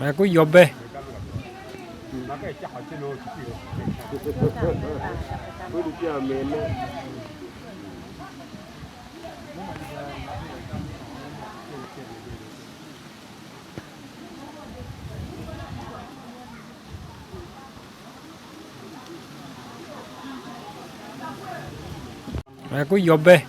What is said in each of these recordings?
Aku yobe. Aku yobe.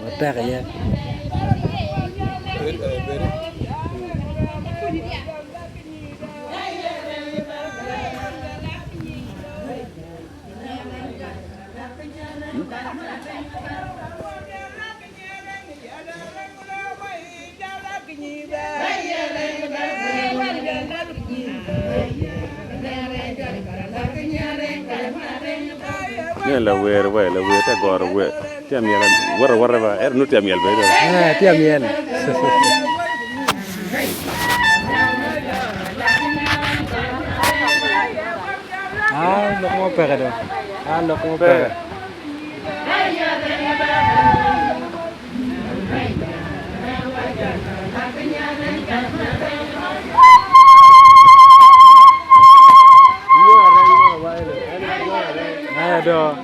Apa kaya? La wear way, la wear ta gor we. Tiam yel war ba er nu tiam yel be. Tiam yel. Lo como pega do. Lo como pega. Aduh.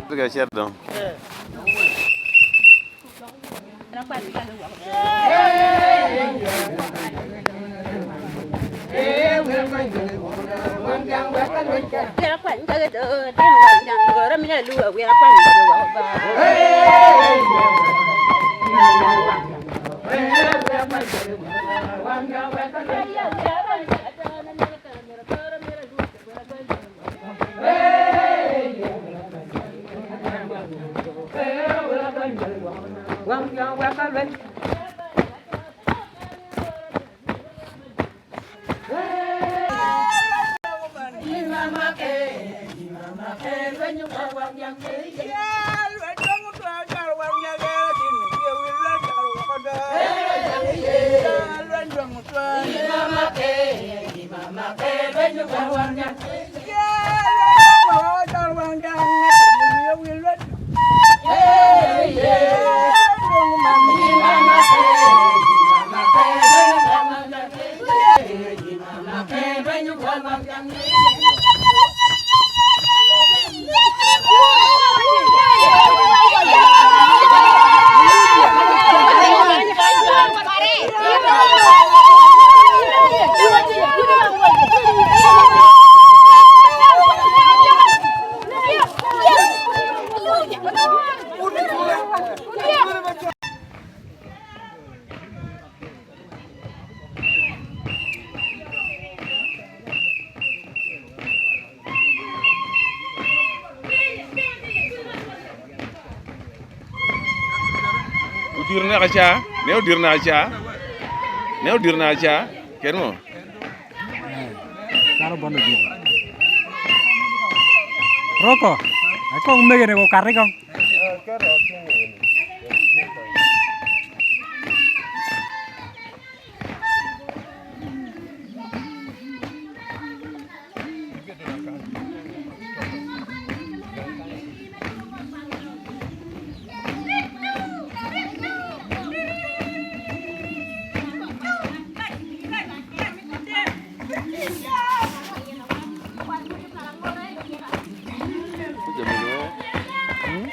Tuga share dong. Dirna aja, neo dirna aja, kermo. Karo bono di. Roko, aku ngomongin kok kari kong.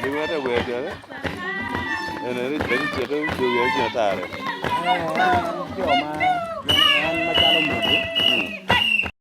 Gimara wede. Ene ri chedo jogi ya tare. Yo ma an machalo mugo.